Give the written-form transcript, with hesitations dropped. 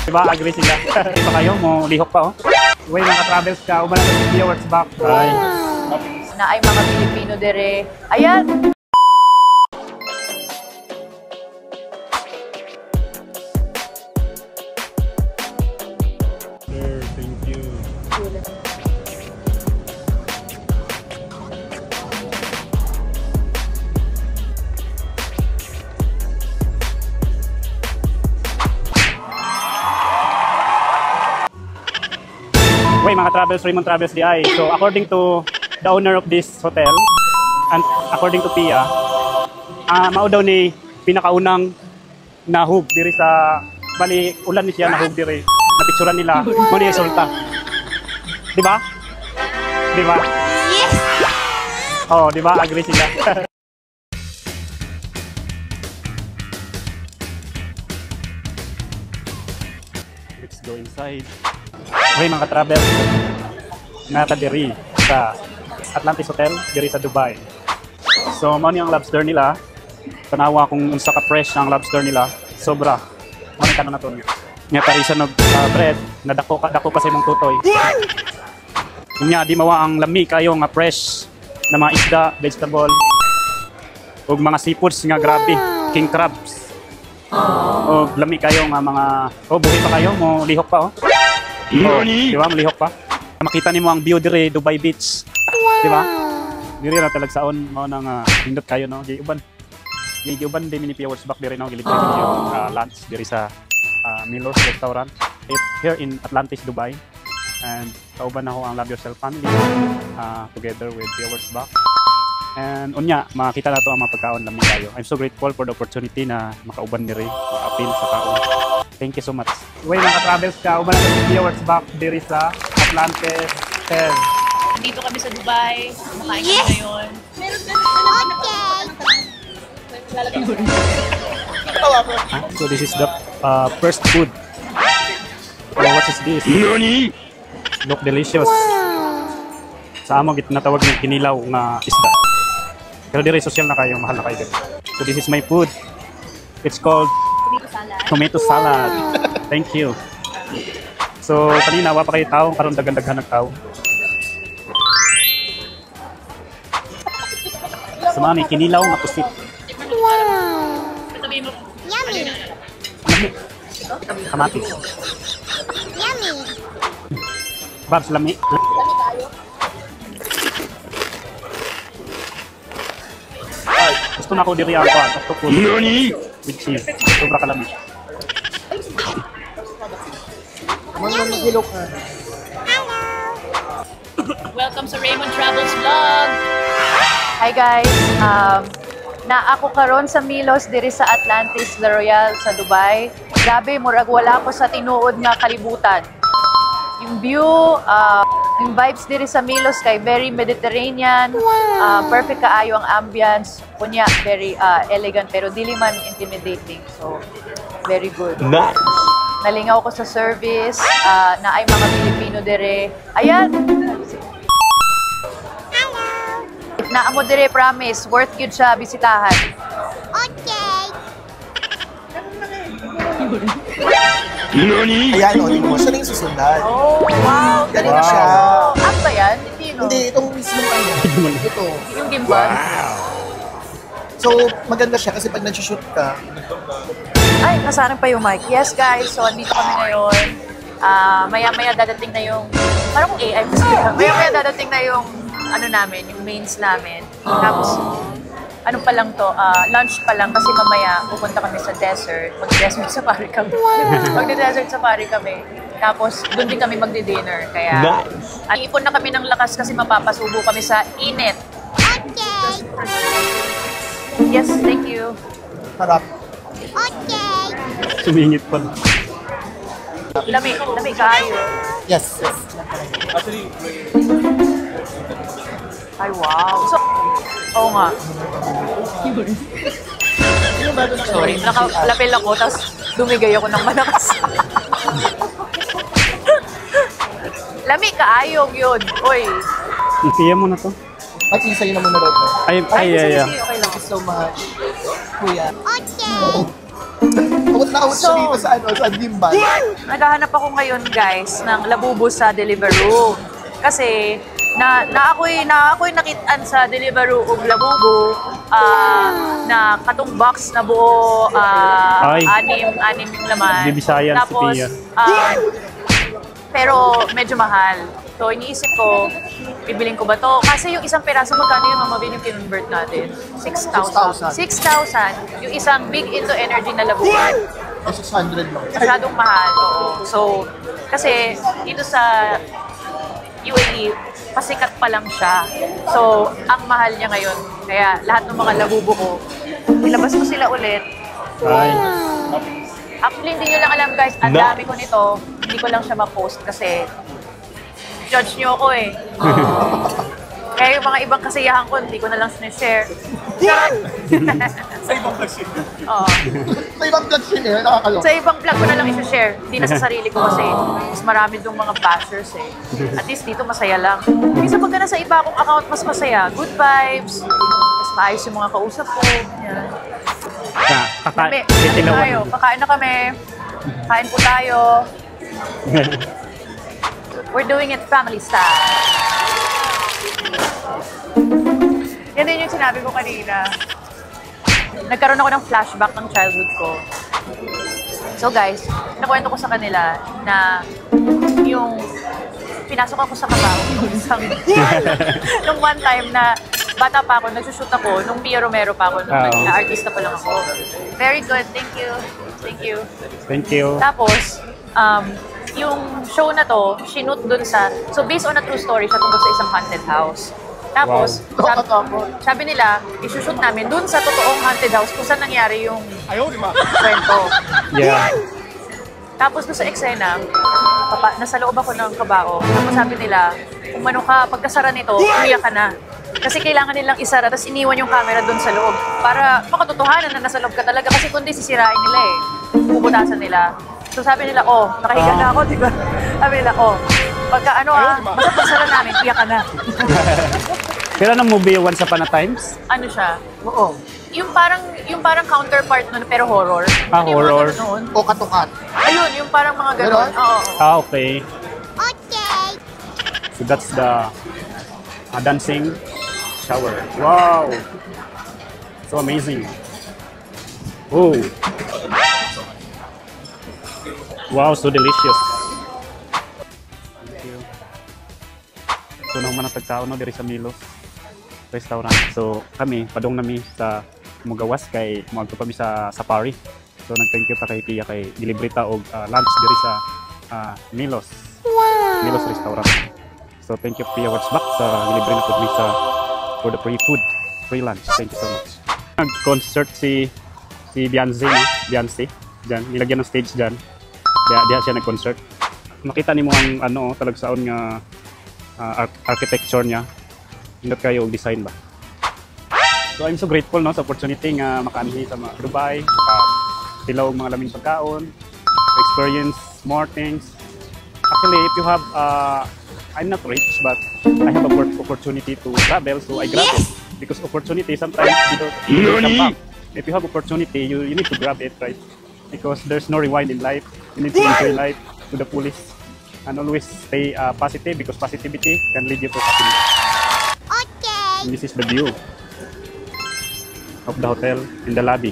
Diba, agree sila. Iba kayo, mo lihok pa, oh. Uy, mga travels ka, umalang ng viewers back. Ay. Na ay mga Pilipino dire. Ayan! Sir, thank you. Uy, mga travels, Raymond Travels DI. So, according to the owner of this hotel, and according to Pia, mao daw ni pinakaunang nahug diri sa bali ulan ni siya nahug diri. Napicturan nila mo ni resulta. Di ba? Di ba? Yes. Oh, di ba? Agree sila. Let's go inside. Okay, mga travel, nata diri sa Atlantis Hotel, diri sa Dubai. So, mao ni ang lobster nila. Tanawa kung unsa ka fresh ang lobster nila. Sobra. Mao ni kanon naton. Nya karisan og bread, na dako pa sa imong tutoy. Nya di mawa ang lami kayo nga fresh na mga isda, vegetable, ug mga seafoods nga grabe, king crabs. O lami kayo nga mga buhi pa kayo, mo lihok pa, oh. Di ba, malihok pa? Makita nimo ang view dire, Dubai Beach. Di ba? Dire ra talag saon mao nang hindot kayo, no. Giuban din mini hours back dire, no, giligay yung lunch dire sa Milos Restaurant here in Atlantis, Dubai. And kauban ako ang Love Yourself family together with viewers back. And unya, makita na to ang mga pagkaon lami kayo. I'm so grateful for the opportunity na makauban dire, maka-appeal sa kaon. Thank you so much. Uy, mga travels ka, umalang ng viewers back diri sa Atlantis Hotel. Dito kami sa Dubai. Makain kami ngayon. So this is the first food. Oh, what is this? Nani? Look delicious. Sa amo natawag ng kinilaw na isda. Pero dire social na kayo, mahal na kayo. So this is my food. It's called tomato salad. Thank you. So kanina wa pa kayo tao, karon daghan-daghan ng tao. Sama ni kinilaw na pusit. Wow! Yummy! Kamatis. Yummy! Babs, lami. Gusto na ako diri ang octopus. Nani? With cheese. Sobra kalami. Welcome sa Raymond Travels Vlog! Hi guys! Na ako karon sa Milos diri sa Atlantis La Royale sa Dubai. Grabe, murag wala ko sa tinuod nga kalibutan. Yung view, yung vibes diri sa Milos kay very Mediterranean. Perfect kaayo ang ambience. Kunya, very elegant pero dili man intimidating. So, very good. Nice! Nalingaw ko sa service, na ay mga Pilipino dire. Ayan! Na amo dire, promise, worth yun siya bisitahan. Okay! Ayan, o, tingnan mo. Siya na yung susundan. Oh, wow! Galing na siya. App ba yan? Hindi, no? Hindi, itong mismo ano. Ito. Yung gimbal? So, maganda siya kasi pag nag-shoot ka, Ay, nasarang pa yung mic. Yes, guys. So, andito kami ngayon. Maya-maya dadating na yung... Parang kung AI. Maya-maya dadating na yung ano namin, yung mains namin. Tapos, ano pa lang to, lunch pa lang kasi mamaya pupunta kami sa desert. Mag-desert safari kami. Mag-desert safari kami. Tapos, doon din kami magdi-dinner. Kaya, ipon na kami ng lakas kasi mapapasubo kami sa init. Okay! Yes, thank you. harap. Okay! Sumingit pa. Lamig kayo. Yes, yes. Ay, wow. So, oo nga. Sorry, nakalapil ako, tapos dumigay ako ng malakas. Lamig kaayog yun. Oy. Ipiya mo na to. At yung sa'yo na muna daw po. Ay. Okay lang. Thank you so much, Kuya. Okay. naawat siya dito sa sa gimbal. Naghahanap ako ngayon guys ng labubo sa Deliveroo. Kasi ako'y nakitaan sa Deliveroo og labubo na katong box na buo Ay. anim yung laman. Di Bisayan si Tapos Pia. pero medyo mahal. So iniisip ko, bibiling ko ba to? Kasi yung isang peraso, magkano yung mamabili yung kinonvert natin? 6,000. 6,000. Yung isang big into energy na labubo. 600 lang. Masyadong mahal. Oo. So, kasi dito sa UAE, pasikat pa lang siya. So, ang mahal niya ngayon. Kaya lahat ng mga labubo ko, nilabas ko sila ulit. Ay. Actually, hindi nyo lang alam guys, ang dami ko nito. Hindi ko lang siya ma-post kasi judge nyo ako eh. Kaya yung mga ibang kasiyahan ko, hindi ko na lang sinishare. Sa ibang vlog siya. Oo. Sa ibang vlog siya, nakakaloka. Sa ibang vlog ko na lang i-share. Hindi na sa sarili ko kasi mas marami dong mga bashers eh. At least dito masaya lang. Minsan pagka nasa iba akong account, mas masaya. Good vibes. Mas maayos yung mga kausap ko. Yan. Ano tayo? Kakain na kami. Kain po tayo. We're doing it family style. Yan din yung sinabi ko kanina. Nagkaroon ako ng flashback ng childhood ko. So guys, nakwento ko sa kanila na yung pinasok ako sa kabaw nung one time na bata pa ako, nagsushoot ako, nung Pia Romero pa ako, nung na-artista pa lang ako. Very good, thank you. Thank you. Thank you. Tapos, yung show na to, shoot dun sa, so based on a true story siya tungkol sa isang haunted house. Tapos, sabi nila, isushoot namin dun sa totoong haunted house kung saan nangyari yung kwento. Yeah. Tapos doon sa eksena, nasa loob ako ng kabao. Tapos sabi nila, kung ano ka, pagkasara nito, umiyak ka na. Kasi kailangan nilang isara, tapos iniwan yung camera doon sa loob. Para makatotohanan na nasa loob ka talaga. Kasi kundi sisirain nila eh. Puputasan nila. So sabi nila, nakahiga na ako, di ba? Sabi nila, pagka basta pagsara namin, iyak ka na. Kailan ang movie Once Upon a Times? Ano siya? Oo. Yung parang counterpart nun, pero horror. Ano yung Horror. mga ganun? O katukat. Ayun, yung parang mga gano'n. Oo. Okay. Okay. So that's the dancing shower. Wow! So amazing. Oh. Wow, so delicious. Thank you. So naman ang tagtao no diri sa Milos restaurant. So kami padong nami sa mugawas kay moadto pa mi sa safari. So nag-thank you ta kay Pia kay delivery ta og lunch diri sa Milos. Wow. Milos restaurant. So thank you Pia what's back sa delivery na pud mi sa for the free food, free lunch. Thank you so much. Nag-concert si Beyonce, no? Beyonce. Diyan, nilagyan ng stage diyan. Diya siya nag-concert. Makita nimo ang talagsaon nga architecture niya. Indot kayo og design ba. So I'm so grateful no sa opportunity nga makaanhi sa Dubai, tilaw og mga laming pagkaon, experience more things. Actually, if you have I'm not rich but I have a opportunity to travel, so I grab it because opportunity sometimes you don't come back. If you have opportunity, you need to grab it, right? Because there's no rewind in life. You need to enjoy life to the fullest and always stay positive because positivity can lead you to happiness. Okay. And this is the view of the hotel in the lobby.